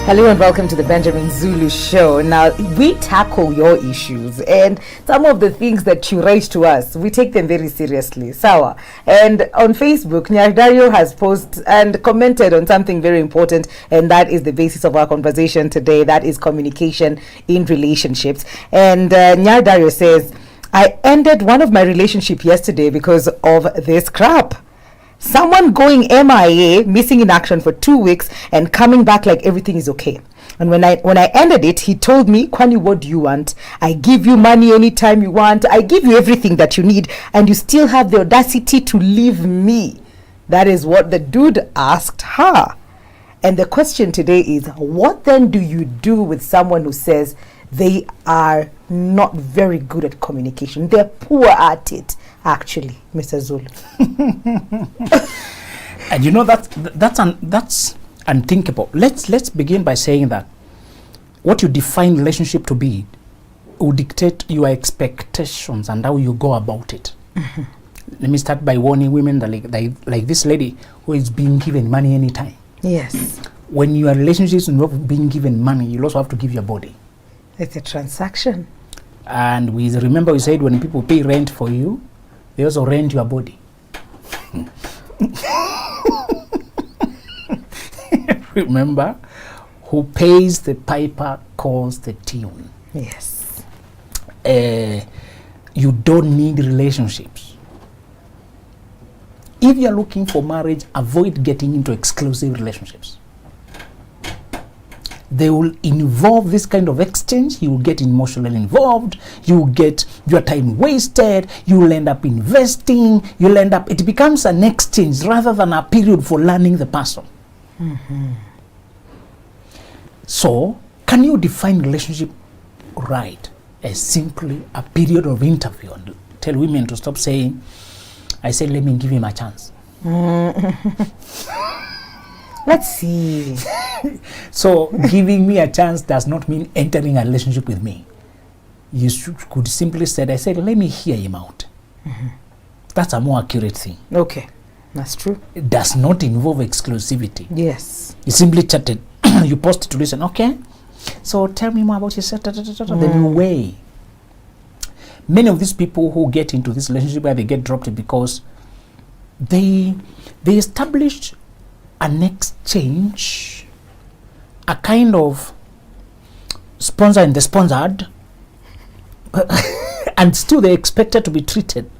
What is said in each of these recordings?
Hello and welcome to the Benjamin Zulu Show. Now, we tackle your issues and some of the things that you write to us, we take them very seriously. Sawa. And on Facebook, Nyardario has posted and commented on something very important, and that is the basis of our conversation today. That is communication in relationships. And Nyardario says, I ended one of my relationship yesterday because of this crap. Someone going MIA, missing in action for 2 weeks and coming back like everything is okay. And when I ended it, he told me, Kwani, what do you want? I give you money anytime you want. I give you everything that you need, and you still have the audacity to leave me. That is what the dude asked her. And the question today is, what then do you do with someone who says they are not very good at communication? They're poor at it, actually, Mr. Zulu. And you know that's unthinkable. Let's begin by saying that what you define relationship to be will dictate your expectations and how you go about it. Mm-hmm. Let me start by warning women that like this lady who is being given money anytime. Yes. When your relationships involve being given money, you also have to give your body. It's a transaction. And we said when people pay rent for you, they also rent your body. Remember, who pays the piper calls the tune. Yes. You don't need relationships. If you're looking for marriage, avoid getting into exclusive relationships. They will involve this kind of exchange. You will get emotionally involved. You will get your time wasted. You will end up investing. It becomes an exchange rather than a period for learning the person. Mm-hmm. So, can you define relationship right as simply a period of interview and tell women to stop saying, I said, let me give him a chance. Let's see. So giving me a chance does not mean entering a relationship with me. You could simply say, I said, let me hear him out. Mm-hmm. That's a more accurate thing. Okay, that's true. It does not involve exclusivity. Yes. You simply chatted. You posted to listen. Okay, so tell me more about yourself. Then you weigh. Many of these people who get into this relationship where they get dropped because they established an exchange, a kind of sponsor and the sponsored, and still they expected to be treated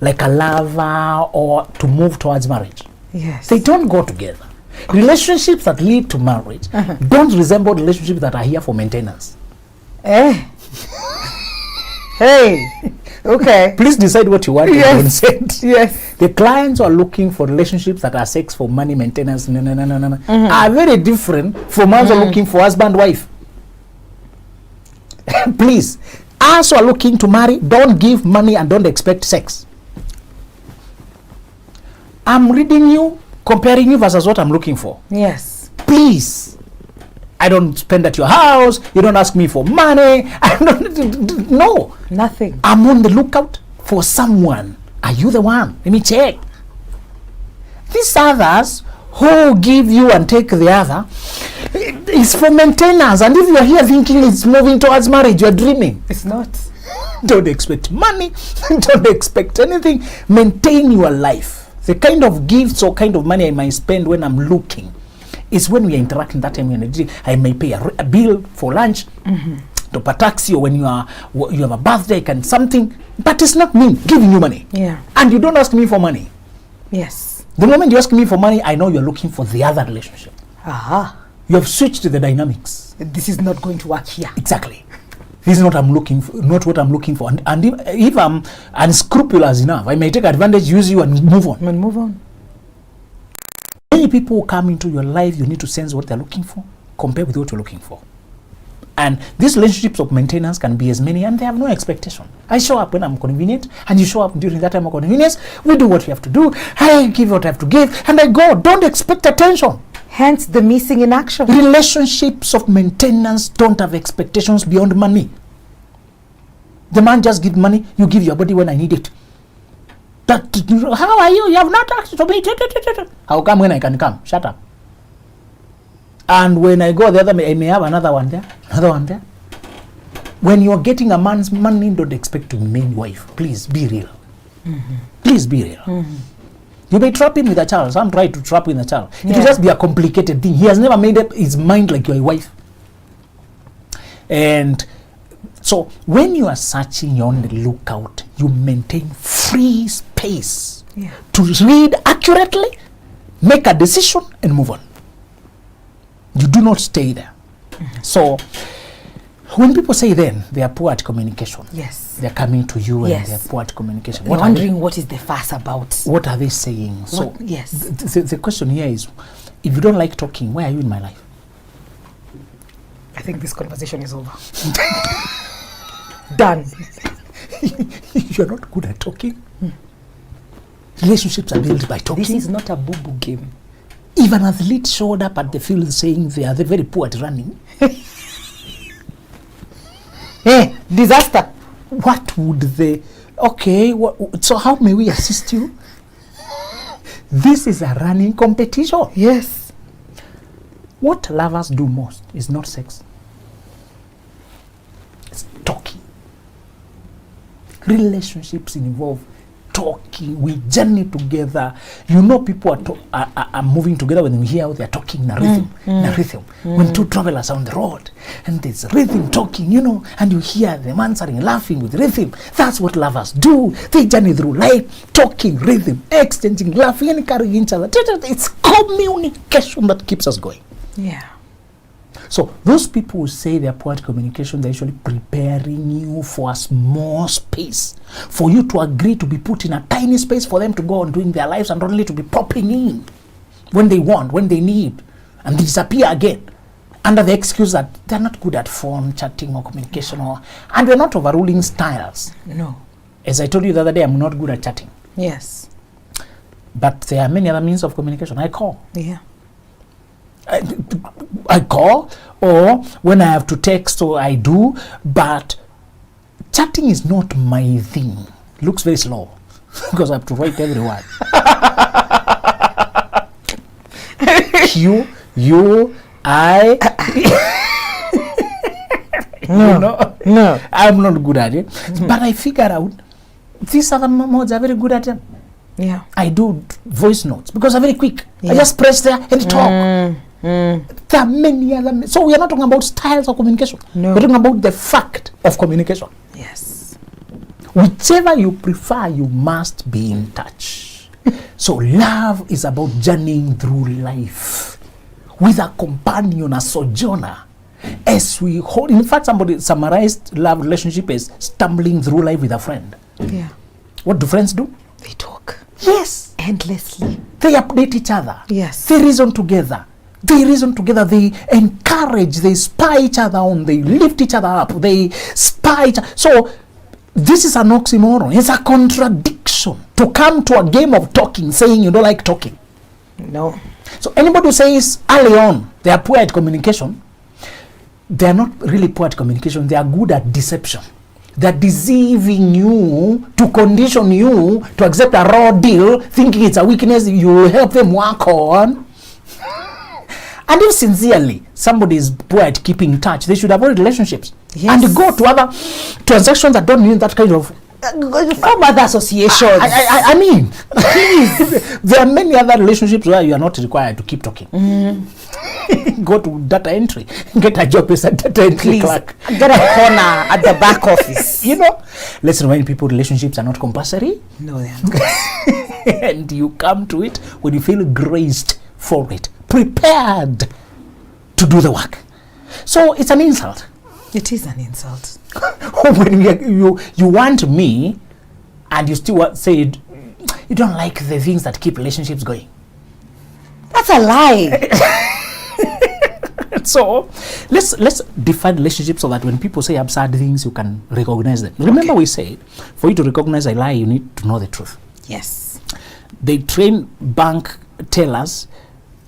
like a lover or to move towards marriage. Yes. They don't go together. Okay. Relationships that lead to marriage don't resemble relationships that are here for maintenance. Hey, okay. Please decide what you want. Yes. Yes. The clients who are looking for relationships that are sex for money, maintenance, are very different from us who are looking for husband, wife. Please, us who are looking to marry, don't give money and don't expect sex. I'm reading you, comparing you versus what I'm looking for. Yes. Please. I don't spend at your house. You don't ask me for money. No. Nothing. I'm on the lookout for someone. Are you the one? Let me check. These others who give you and take the other, it's for maintenance. And if you're here thinking it's moving towards marriage, you're dreaming. It's not. Don't expect money. Don't expect anything. Maintain your life. The kind of gifts or kind of money I might spend when I'm looking is when we are interacting. That time I may pay a bill for lunch, to a taxi, or when you have a birthday and something, but it's not me giving you money. Yeah. And you don't ask me for money. Yes. The moment you ask me for money, I know you're looking for the other relationship. Aha. You have switched the dynamics. This is not going to work here. Exactly. This is not what I'm looking for. And if I'm unscrupulous enough, I may take advantage, use you, and move on. And move on. Many people who come into your life, you need to sense what they're looking for, compare with what you're looking for. And these relationships of maintenance can be as many, and they have no expectation. I show up when I'm convenient, and you show up during that time of convenience. We do what we have to do. I give what I have to give, and I go. Don't expect attention. Hence the missing in action. Relationships of maintenance don't have expectations beyond money. The man just gives money, you give your body when I need it. How are you? You have not asked to me. How come when I can come? Shut up. And when I go the other, I may have another one there. When you're getting a man's money, don't expect to remain wife. Please be real. Please be real. You may trap him with a child. Some try to trap with a child. It will just be a complicated thing. He has never made up his mind like you're a wife. And so when you are searching, you're on the lookout, you maintain free space to read accurately, make a decision, and move on. You do not stay there. So when people say then they are poor at communication, they're coming to you and they're poor at communication. You're wondering what is the fuss about? What are they saying? So the question here is, if you don't like talking, why are you in my life? I think this conversation is over. Done. You're not good at talking. Relationships are built by talking. This is not a boo-boo game. If an athlete showed up at the field saying they are very poor at running, disaster. What would they... Okay, so how may we assist you? This is a running competition. Yes. What lovers do most is not sex. It's talking. Relationships involve talking. We journey together. You know, people are moving together when we hear how they're talking in a rhythm. When two travelers are on the road and there's rhythm talking, you know, and you hear them answering, laughing with rhythm. That's what lovers do. They journey through life, talking, rhythm, exchanging, laughing, and encouraging each other. It's communication that keeps us going. Yeah. So those people who say they're poor at communication, they're actually preparing you for a small space, for you to agree to be put in a tiny space for them to go on doing their lives and only to be popping in when they want, when they need, and disappear again under the excuse that they're not good at phone chatting or communication, and we're not overruling styles. No. As I told you the other day, I'm not good at chatting. Yes. But there are many other means of communication. I call. Yeah. I call, or when I have to text, so I do, but chatting is not my thing. Looks very slow because I have to write every word. you, I. No, I'm not good at it. But I figure out these other modes are very good at them. Yeah. I do voice notes because they're very quick. I just press there and talk. There are many other. So we are not talking about styles of communication. No. We're talking about the fact of communication. Yes. Whichever you prefer, you must be in touch. So love is about journeying through life with a companion, a sojourner. As we hold, in fact, somebody summarized love relationship as stumbling through life with a friend. Yeah. What do friends do? They talk. Yes. Endlessly. They update each other. Yes. They reason together. They encourage, they spy each other on, they lift each other up, they spy each other. So this is an oxymoron. It's a contradiction to come to a game of talking saying you don't like talking. No. So anybody who says early on they are poor at communication, they are not really poor at communication, they are good at deception. They're deceiving you to condition you to accept a raw deal, thinking it's a weakness you will help them work on. And if sincerely somebody is poor at keeping in touch, they should avoid relationships and go to other transactions that don't need that kind of from other associations. I mean, please. There are many other relationships where you are not required to keep talking. Go to data entry, get a job as a data entry clerk, get a corner at the back office. You know, let's remind people relationships are not compulsory. No, they are not. And you come to it when you feel graced for it, prepared to do the work. So it's an insult. It is an insult. When you want me and you still say you don't like the things that keep relationships going. That's a lie. So let's define relationships so that when people say absurd things, you can recognize them. Remember, we said for you to recognize a lie, you need to know the truth. Yes. They train bank tellers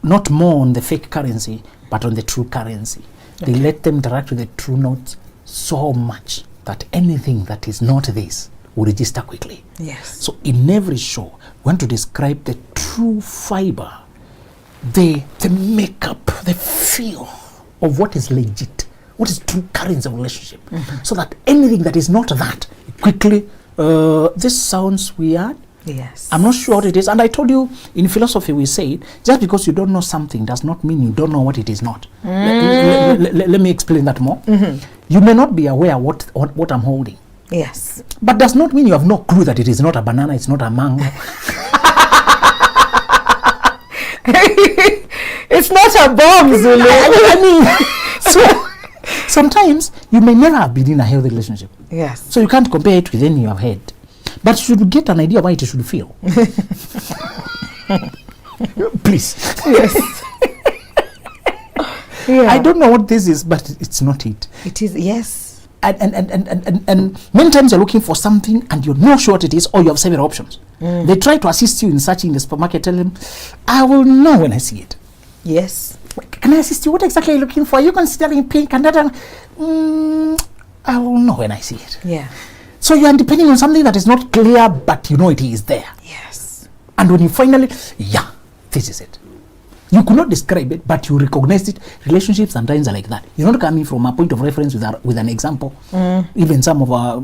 not more on the fake currency, but on the true currency. They let them interact with the true notes so much that anything that is not this will register quickly. Yes. So in every show, we want to describe the true fiber the makeup, the feel of what is legit, what is true currency of relationship, so that anything that is not that, quickly, this sounds weird. Yes. I'm not sure what it is. And I told you, in philosophy we say, just because you don't know something does not mean you don't know what it is not. Let me explain that more. You may not be aware what I'm holding. Yes. But does not mean you have no clue that it is not a banana, it's not a mango. It's not a bomb, Zulu. I mean, so sometimes you may never have been in a healthy relationship. Yes. So you can't compare it with any you have had. But you should get an idea of how it should feel. Please. Yes. Yeah. I don't know what this is, but it's not it. It is, yes. And many times you're looking for something and you're not sure what it is, or you have several options. They try to assist you in searching the supermarket, tell them, I will know when I see it. Yes. Can I assist you? What exactly are you looking for? Are you considering pink and that? I will know when I see it. Yeah. So you are depending on something that is not clear, but you know it is there. Yes. And when you finally, yeah, this is it. You could not describe it, but you recognized it. Relationships sometimes are like that. You're not coming from a point of reference with an example. Even some of our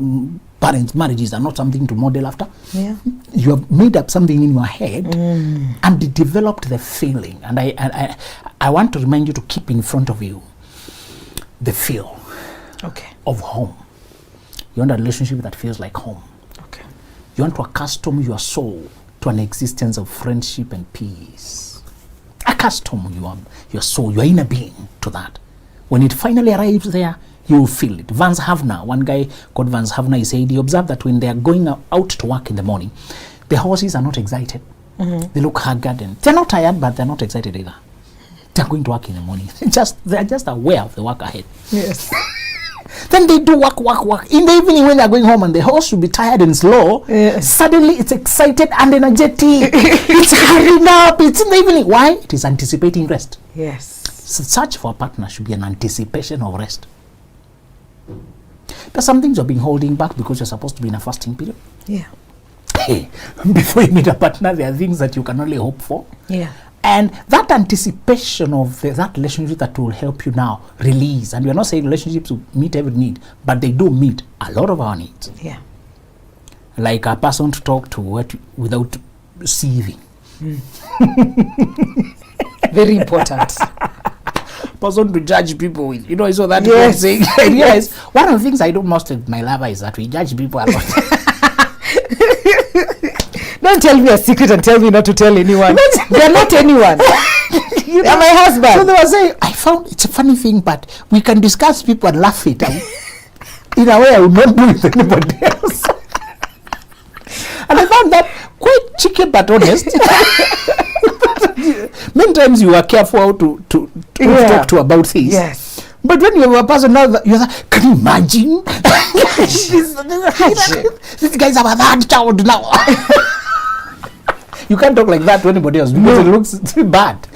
parents' marriages are not something to model after. Yeah. You have made up something in your head, and it developed the feeling. And I want to remind you to keep in front of you the feel of home. You want a relationship that feels like home. Okay. You want to accustom your soul to an existence of friendship and peace. Accustom your soul, your inner being to that. When it finally arrives there, you will feel it. Vance Havner, one guy called Vance Havner, he said he observed that when they are going out to work in the morning, the horses are not excited. They look haggard and they're not tired, but they're not excited either. They're going to work in the morning. They're just aware of the work ahead. Yes. Then they do work. In the evening when they're going home and the horse should be tired and slow, suddenly it's excited and energetic. It's hurrying up. It's in the evening. Why? It is anticipating rest. Yes. So search for a partner should be an anticipation of rest. There's some things you're being holding back because you're supposed to be in a fasting period. Yeah. Hey, before you meet a partner, there are things that you can only hope for. Yeah. And that anticipation of that relationship that will help you now release. And we're not saying relationships will meet every need, but they do meet a lot of our needs. Yeah. Like a person to talk to without seething. Very important. Person to judge people with, so that Yes. saying, yes. One of the things I do most with my lover is that we judge people a lot. Don't tell me a secret and tell me not to tell anyone. They're not anyone. They're my husband. So they were saying, I found it's a funny thing, but we can discuss people and laugh it. In a way I would not do with anybody else. And I found that quite cheeky but honest. Many times you are careful how to talk to about things. Yes. But when you have a person now that you're like, can you imagine? These guys have a third child now. You can't talk like that to anybody else because it looks bad.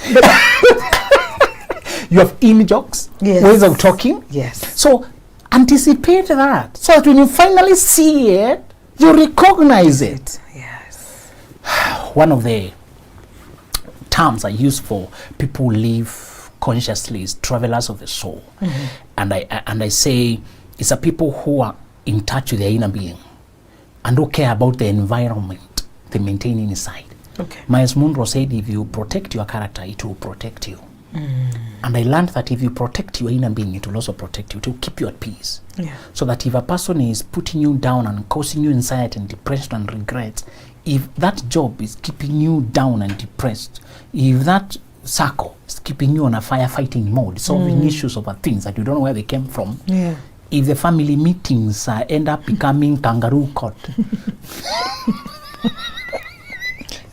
You have in-jokes, ways of talking. Yes. So anticipate that. So that when you finally see it, you recognize it. Yes. One of the terms I use for people who live consciously is travelers of the soul. And I say it's a people who are in touch with their inner being and who care about the environment they maintain inside. Okay. Miles Monroe said, if you protect your character, it will protect you. And I learned that if you protect your inner being, it will also protect you. It will keep you at peace. Yeah. So that if a person is putting you down and causing you anxiety and depression and regret, if that job is keeping you down and depressed, if that circle is keeping you on a firefighting mode, solving issues over things that you don't know where they came from, if the family meetings end up becoming kangaroo court,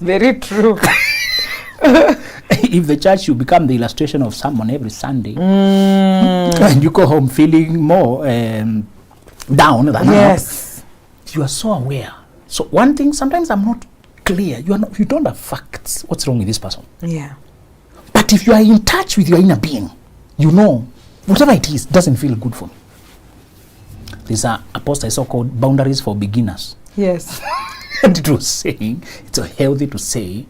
very true. if the church you become the illustration of someone every Sunday, and you go home feeling more down than up, you are so aware. So one thing, sometimes I'm not clear. You don't have facts. What's wrong with this person? Yeah. But if you are in touch with your inner being, you know whatever it is doesn't feel good for me. There's a post I saw called "Boundaries for Beginners." Yes. And it was saying it's healthy to say,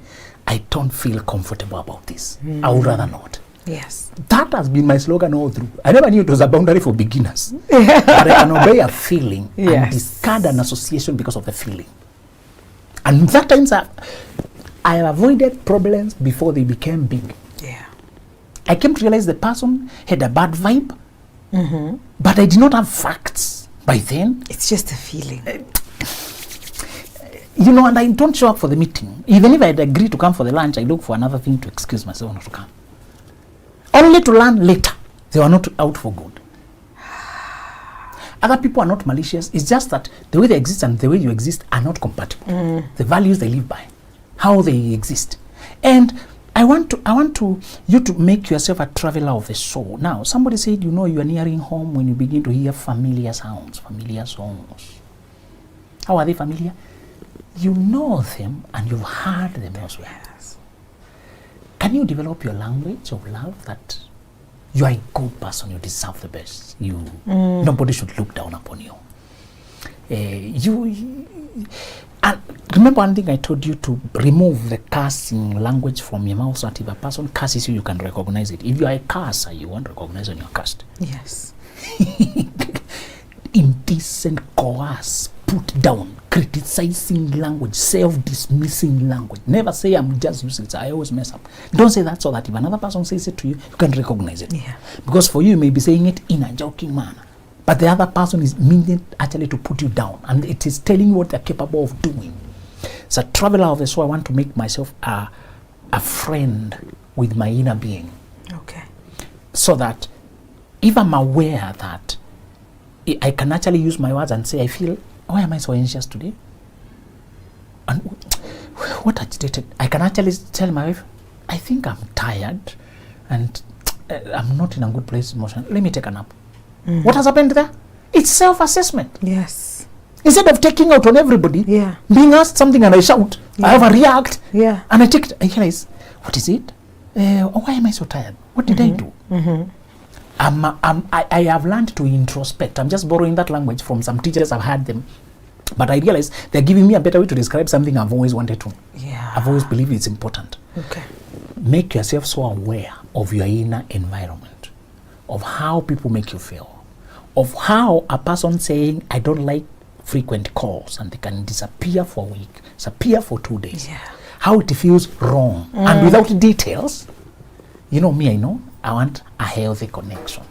I I don't feel comfortable about this. I would rather not. Yes. That has been my slogan all through. I never knew it was a boundary for beginners. But I can obey a feeling and discard an association because of the feeling. And that times I have avoided problems before they became big. Yeah. I came to realize the person had a bad vibe, but I did not have facts by then. It's just a feeling. You know, and I don't show up for the meeting. Even if I'd agree to come for the lunch, I look for another thing to excuse myself not to come. Only to learn later they were not out for good. Other people are not malicious. It's just that the way they exist and the way you exist are not compatible. The values they live by, how they exist. And I want you to make yourself a traveler of the soul. Now, somebody said, you know, you are nearing home when you begin to hear familiar sounds, familiar songs. How are they familiar? You know them and you've heard them elsewhere. Yes. Can you develop your language of love that you are a good person, you deserve the best, nobody should look down upon you. And remember one thing I told you, to remove the cursing language from your mouth so that if a person curses you, you can recognize it. If you are a curser, you won't recognize when you're cursed. Yes. Indecent, coerce, put down, criticizing language, self-dismissing language. Never say I'm just using it. I always mess up. Don't say that so that if another person says it to you, you can recognize it. Yeah. Because for you may be saying it in a joking manner, but the other person is meaning actually to put you down, and it is telling you what they're capable of doing. As a traveler of the soul, I want to make myself a friend with my inner being. Okay. So that if I'm aware that I can actually use my words and say, I feel, why am I so anxious today? And what agitated? I can actually tell my wife, I think I'm tired and I'm not in a good place emotionally. Let me take a nap. What has happened there? It's self-assessment. Yes. Instead of taking out on everybody, being asked something and I shout, I overreact, and I take it, I realize, what is it? Why am I so tired? What did I do? I have learned to introspect. I'm just borrowing that language from some teachers. I've had them, but I realize they're giving me a better way to describe something I've always wanted to. I've always believed it's important. Make yourself so aware of your inner environment, of how people make you feel, of how a person saying, I don't like frequent calls, and they can disappear for a week, disappear for 2 days, how it feels wrong, and without details. You know me, I know. I want a healthy connection.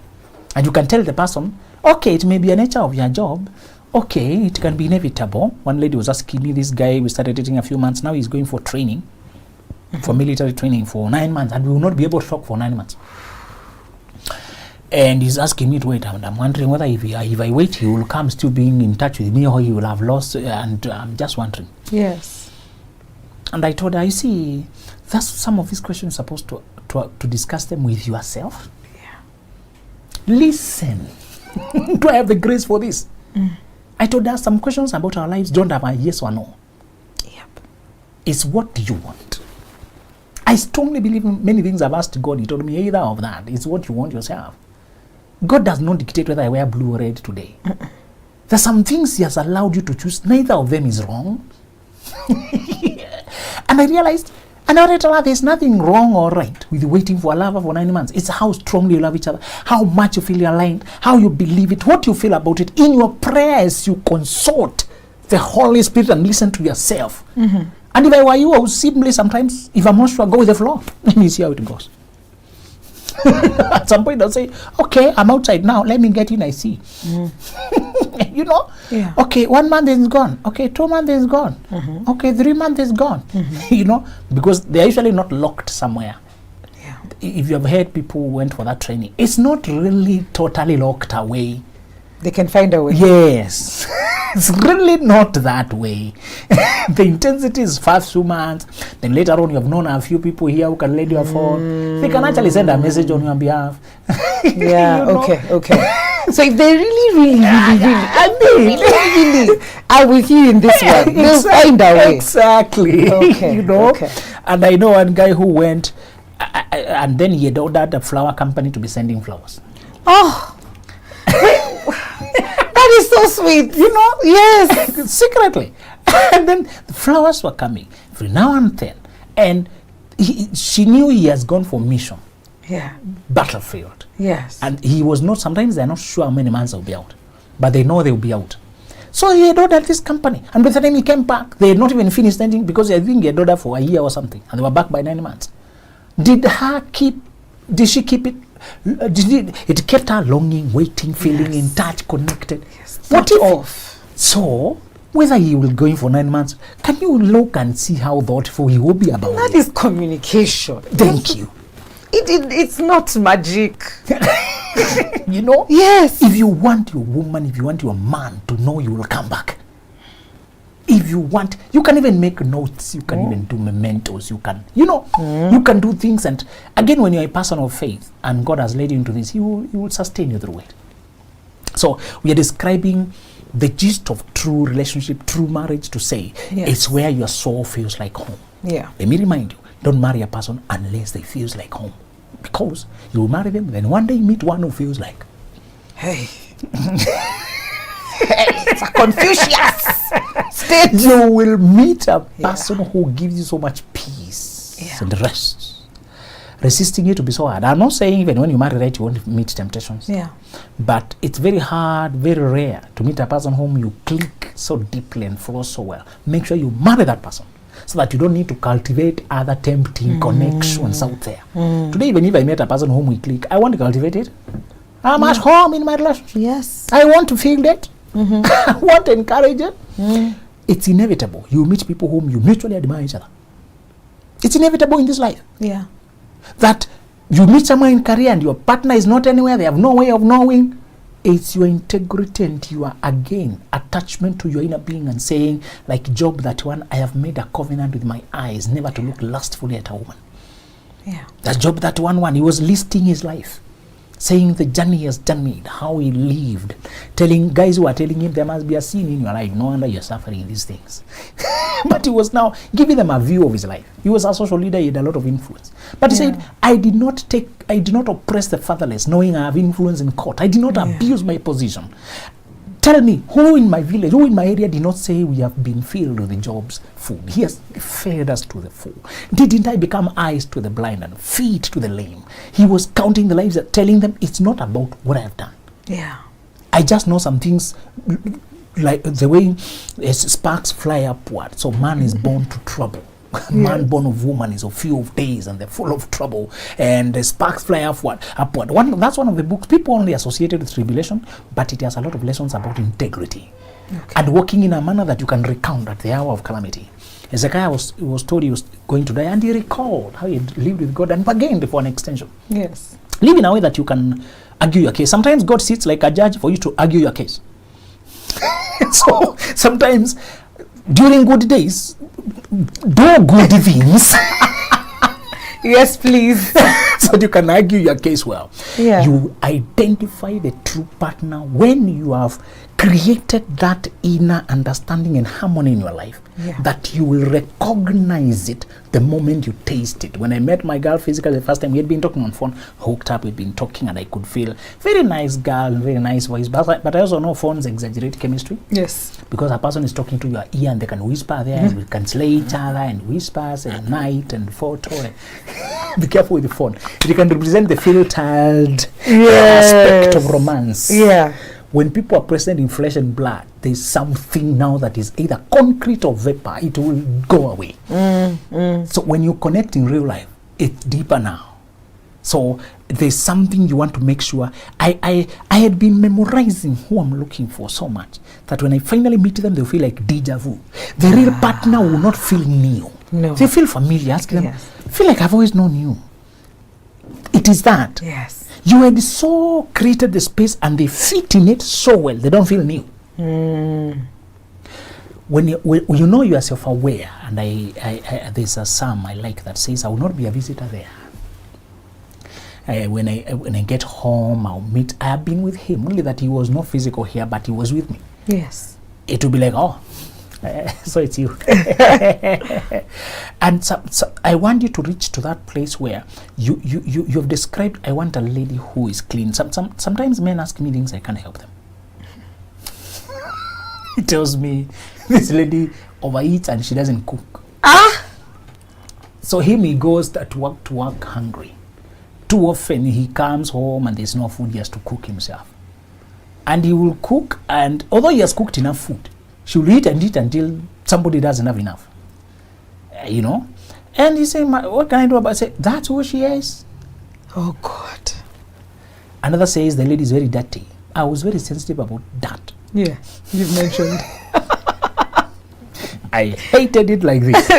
And you can tell the person, okay, it may be a nature of your job. Okay, it can be inevitable. One lady was asking me, this guy, we started dating a few months. Now he's going for training, for military training for 9 months. And we will not be able to talk for 9 months. And he's asking me to wait. And I'm wondering whether if I wait, he will come still being in touch with me, or he will have lost. And I'm just wondering. Yes. And I told her, you see, that's some of these questions supposed to discuss them with yourself. Listen. Do I have the grace for this? I told her some questions about our lives don't have a yes or no. It's what do you want? I strongly believe in many things I've asked God. He told me either of that. It's what you want yourself. God does not dictate whether I wear blue or red today. There's some things he has allowed you to choose. Neither of them is wrong. And I realized, and I tell her, there's nothing wrong or right with waiting for a lover for 9 months. It's how strongly you love each other, how much you feel aligned, how you believe it, what you feel about it. In your prayers, you consult the Holy Spirit and listen to yourself. And if I were you, I would simply sometimes, if I'm not sure, go with the flow. Let me see how it goes. At some point, I'll say, okay, I'm outside now. Let me get in, I see. You know? Okay, 1 month is gone. Okay, 2 months is gone. Okay, 3 months is gone. You know? Because they're usually not locked somewhere. If you have heard people who went for that training, it's not really totally locked away. They can find a way. Yes. It's really not that way. The intensity is first 2 months. Then later on, you have known a few people here who can lend you a phone. They can actually send a message on your behalf. You know? Okay. So if they really are with you in this one, they'll find a way. Exactly. Okay. You know? And I know one guy who went, and then he had ordered a flower company to be sending flowers. Oh. That is so sweet. You know? Yes. Secretly. And then the flowers were coming every now and then. And she knew he has gone for mission, Yeah. battlefield. Yes. And he was not, sometimes they're not sure how many months they'll be out, but they know they'll be out. So he had ordered this company, and by the time he came back, they had not even finished anything, because I think he had ordered for a year or something, and they were back by 9 months. Did she keep it? It kept her longing, waiting, feeling in touch, connected. Yes. What Not if? off. So, whether he will go in for 9 months, can you look and see how thoughtful he will be about That it? is communication. Thank you. It's not magic. You know? Yes. If you want your woman, if you want your man to know you will come back. If you want, you can even make notes, you can even do mementos, you can, you can do things. And again, when you're a person of faith and God has led you into this, he will sustain you through it. So we are describing the gist of true relationship, true marriage, to say it's where your soul feels like home. Yeah. Let me remind you, don't marry a person unless they feels like home. Because you marry them, then one day you meet one who feels like, Hey. It's a Confucius state. you will meet a person who gives you so much peace and rest. Resisting it to be so hard. I'm not saying even when you marry right, you won't meet temptations. Yeah. But it's very hard, very rare to meet a person whom you click so deeply and flow so well. Make sure you marry that person, so that you don't need to cultivate other tempting connections out there. Today, even if I met a person whom we click, I want to cultivate it. I'm at home in my relationship. Yes. I want to feel that. I want to encourage it. It's inevitable. You meet people whom you mutually admire each other. It's inevitable in this life. Yeah. That you meet someone in career and your partner is not anywhere, they have no way of knowing. It's your integrity and your, again, attachment to your inner being, and saying, like Job, that one, I have made a covenant with my eyes never to look lustfully at a woman. Yeah. That Job, that one, he was listing his life, saying the journey he has journeyed, how he lived, telling guys who are telling him there must be a sin in your life, no wonder you're suffering these things. But he was now giving them a view of his life. He was a social leader, he had a lot of influence. But he said, I did not oppress the fatherless, knowing I have influence in court. I did not abuse my position. Tell me, who in my village, who in my area did not say we have been filled with the Job's food? He has fed us to the full. Didn't I become eyes to the blind and feet to the lame? He was counting the lives, telling them it's not about what I have done. Yeah. I just know some things, like the way sparks fly upward. So man is born to trouble. Man born of woman is a few of days, and they're full of trouble, and the sparks fly upward. That's one of the books people only associated with tribulation, but it has a lot of lessons about integrity and walking in a manner that you can recount at the hour of calamity. Hezekiah was told he was going to die, and he recalled how he had lived with God and bargained for an extension. Yes. Live in a way that you can argue your case. Sometimes God sits like a judge for you to argue your case. So sometimes during good days, do good things. Yes, please. So you can argue your case well. Yeah. You identify the true partner when you have created that inner understanding and harmony in your life, that you will recognize it the moment you taste it. When I met my girl physically the first time, we had been talking on phone, hooked up, we'd been talking, and I could feel very nice girl, very nice voice. But I also know phones exaggerate chemistry. Yes. Because a person is talking to your ear and they can whisper there and we can slay each other and whispers and night and photo. Be careful with the phone. It can represent the filtered aspect of romance. Yeah. When people are present in flesh and blood, there's something now that is either concrete or vapor. It will go away. So when you connect in real life, it's deeper now. So there's something you want to make sure. I had been memorizing who I'm looking for so much that when I finally meet them, they'll feel like deja vu. The real partner will not feel new. No. They feel familiar. Ask them, feel like I've always known you. It is that. Yes. You had so created the space and they fit in it so well, they don't feel new. When you know you are self-aware, and I there's a psalm I like that says, I will not be a visitor there. When I get home, I'll meet. I have been with him, only that he was not physical here, but he was with me. Yes. It will be like, oh, so it's you. And so I want you to reach to that place where you have described, I want a lady who is clean. Sometimes men ask me things, I can't help them. He tells me, this lady overeats and she doesn't cook. So he goes to work hungry. Too often he comes home and there's no food, he has to cook himself. And he will cook, and although he has cooked enough food, she will eat and eat until somebody doesn't have enough. You know? And he said, what can I do about it? I say, that's who she is. Oh, God. Another says, the lady is very dirty. I was very sensitive about that. Yeah, you've mentioned. I hated it like this.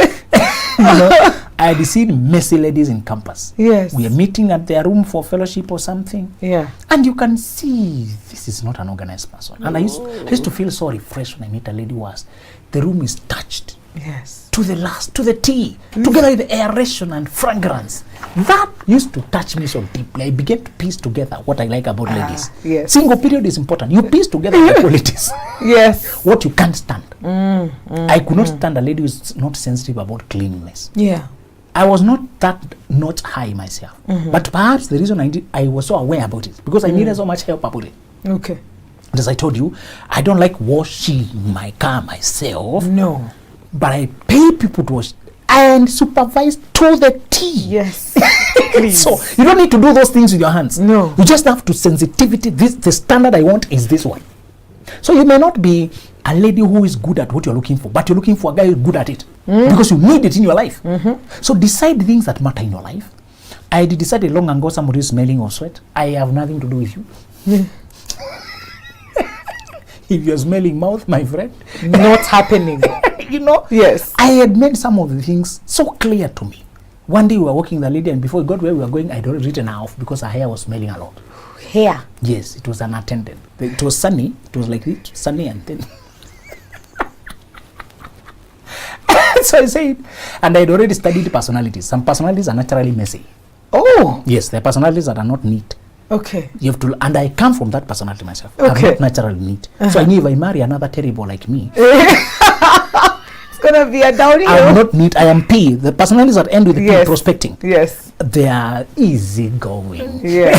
You know, I had seen messy ladies in campus. Yes. We are meeting at their room for fellowship or something. Yeah. And you can see this is not an organized person. And I used to feel so refreshed when I meet a lady who was, the room is touched. Yes. To the last, to the T, together with aeration and fragrance. That used to touch me so deeply. I began to piece together what I like about ladies. Yes. Single period is important. You piece together the qualities. Yes. What you can't stand. I could not stand a lady who is not sensitive about cleanliness. Yeah. I was not high myself. But perhaps the reason I was so aware about it, because I needed so much help about it. Okay. As I told you, I don't like washing my car myself. No. But I pay people to wash and supervise to the T. Yes. Please. So you don't need to do those things with your hands. No. You just have to sensitivity. The standard I want is this one. So you may not be a lady who is good at what you're looking for, but you're looking for a guy who's good at it. Because you need it in your life. So decide things that matter in your life. I decided long ago somebody is smelling of sweat. I have nothing to do with you. If you're smelling mouth, my friend. Not happening. You know? Yes. I had made some of the things so clear to me. One day we were walking the lady, and before we got where we were going, I'd already written her off because her hair was smelling a lot. Hair? Yes, it was unattended. It was sunny. It was like it, sunny and thin. So I said, and I'd already studied personalities. Some personalities are naturally messy. Oh. Yes, there are personalities that are not neat. Okay. You have to, and I come from that personality myself. Okay. I'm not naturally neat. So I knew if I marry another terrible like me, It's gonna be a downhill. I'm not neat, I am P. The personalities that end with the P, Yes. prospecting. Yes. They are easy going. Yeah.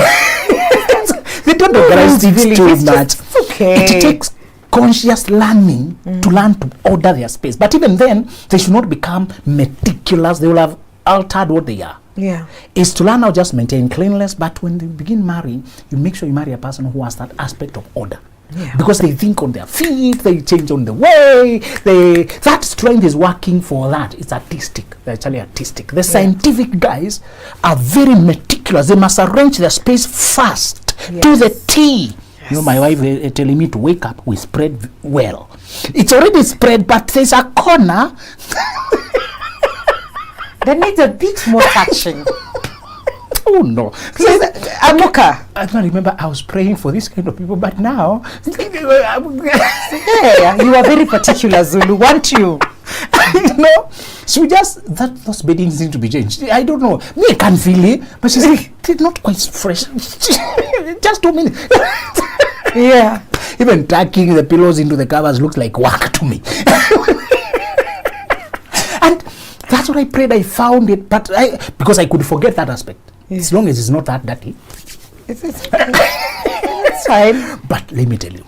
They don't organize things Really, too it's much. just- it's okay. It takes conscious learning to learn to order their space. But even then, they should not become meticulous. They will have altered what they are. Yeah. Is to learn how just maintain cleanliness, but when they begin marrying, you make sure you marry a person who has that aspect of order. Yeah. Because they think on their feet, they change on the way, that strength is working for that. It's artistic. They're actually artistic. The scientific guys are very meticulous. They must arrange their space fast to the T. Yes. You know, my wife telling me to wake up, we spread well. It's already spread, but there's a corner. That needs a bit more touching. Oh no. Please, Amuka. I don't remember I was praying for this kind of people, but now Yeah, you are very particular, Zulu. Want you? you know, so just those beddings need to be changed. I don't know. Me, I can feel it, but she's like, they're not quite fresh. Just 2 minutes. Yeah. Even tucking the pillows into the covers looks like work to me. And that's what I prayed. I found it, but because I could forget that aspect. As long as it's not that dirty. It's fine. But let me tell you,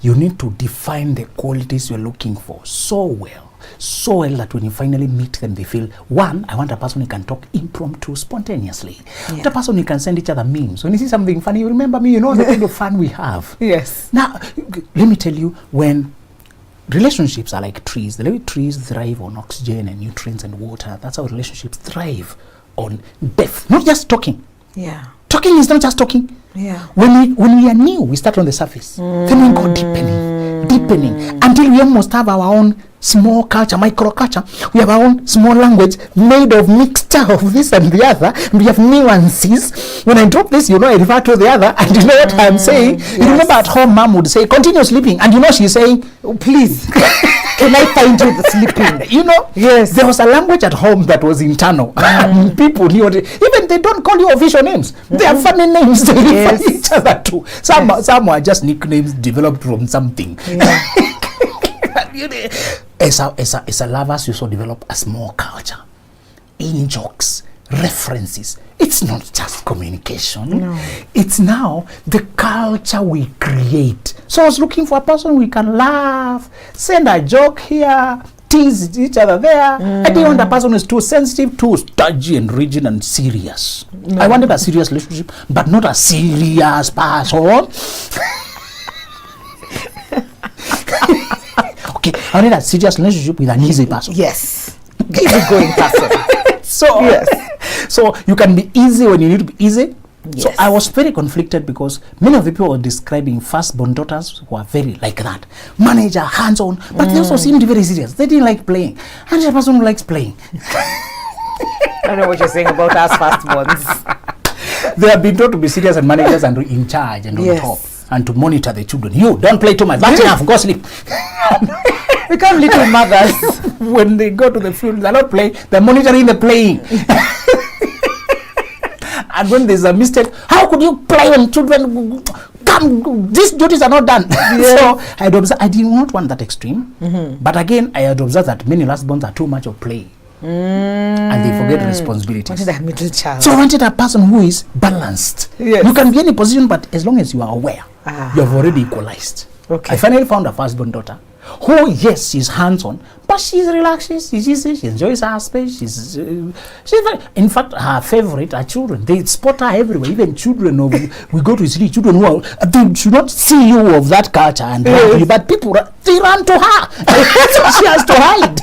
you need to define the qualities you're looking for so well that when you finally meet them, they feel, one, I want a person who can talk impromptu, spontaneously. I want a person who can send each other memes. When you see something funny, you remember me, you know the kind of fun we have. Yes. Now, let me tell you, when relationships are like trees, the way trees thrive on oxygen and nutrients and water, that's how relationships thrive on depth, not just talking. Yeah. Talking is not just talking. Yeah. When we are new, we start on the surface. Then we go deepening until we almost have our own small culture, microculture. We have our own small language made of mixture of this and the other. And we have nuances. When I drop this, you know, I refer to the other, and you know what I'm saying. Yes. You remember at home, mom would say, "Continue sleeping," and you know she's saying, Oh, please. Can I find you the sleeping? you know, Yes. there was a language at home that was internal. People knew it. Even they don't call you official names. They are funny names they refer Yes. each other to. Some are just nicknames developed from something. Yeah. As a lovers, you also develop a small culture. In jokes, references. It's not just communication. No. It's now the culture we create. So I was looking for a person we can laugh, send a joke here, tease each other there. I didn't want a person who is too sensitive, too stodgy and rigid and serious. I wanted a serious relationship, but not a serious person. Okay, I wanted a serious relationship with an easy person. Yes. Easy-going person. So, Yes. So you can be easy when you need to be easy. Yes. So I was very conflicted because many of the people were describing firstborn daughters who are very like that. Manager, hands-on, but they also seemed very serious. They didn't like playing. And the person who likes playing. I know what you're saying about us firstborns. They have been taught to be serious and managers and in charge and on Yes. top. And to monitor the children. You, don't play too much. That's enough. Go sleep. Become little mothers. When they go to the field, they're not playing. They're monitoring the playing. And when there's a mistake, how could you play when children come? These duties are not done. So I did not want that extreme. But again, I had observed that many lastborns are too much of play. And they forget responsibilities. Wanted a middle child. So I wanted a person who is balanced. Yes. You can be in any position, but as long as you are aware, Ah. you have already equalized. Okay. I finally found a firstborn daughter who, yes, she's hands-on, but she's relaxed, she's easy, she enjoys her space, she's very, in fact, her favorite are children. They spot her everywhere, even children of, we go to see children who are, they should not see you of that culture and run to you, but people, they run to her. So she has to hide.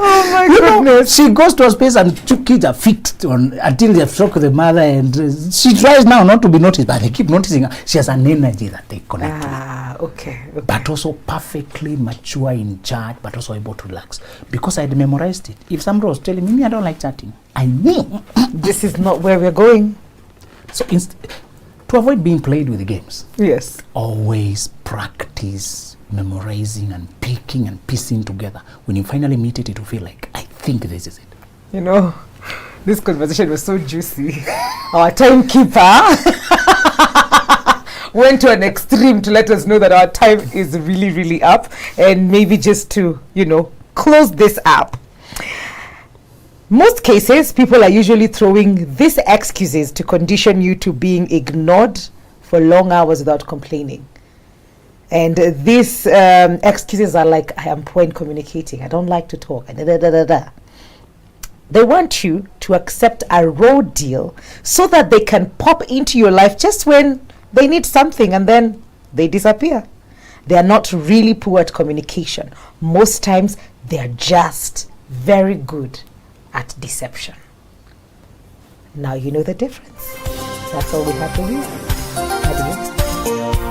Oh my You know, goodness. she goes to a space and two kids are fixed on until they've struck the mother, and she tries now not to be noticed, but they keep noticing her. She has an energy that they connect to, Ah, okay. but also perfectly mature in charge, but also able to relax. Because I had memorized it. If somebody was telling me, I don't like chatting, I knew. This is not where we're going. So to avoid being played with the games, Yes. always practice memorizing and picking and piecing together. When you finally meet it, it will feel like, I think this is it. You know, this conversation was so juicy. Our timekeeper went to an extreme to let us know that our time is really, really up. And maybe just to, close this up. Most cases, people are usually throwing these excuses to condition you to being ignored for long hours without complaining. And these excuses are like, I am poor in communicating, I don't like to talk, and They want you to accept a raw deal so that they can pop into your life just when they need something and then they disappear. They are not really poor at communication. Most times, they are just very good at deception. Now you know the difference. That's all we have for you. Adios.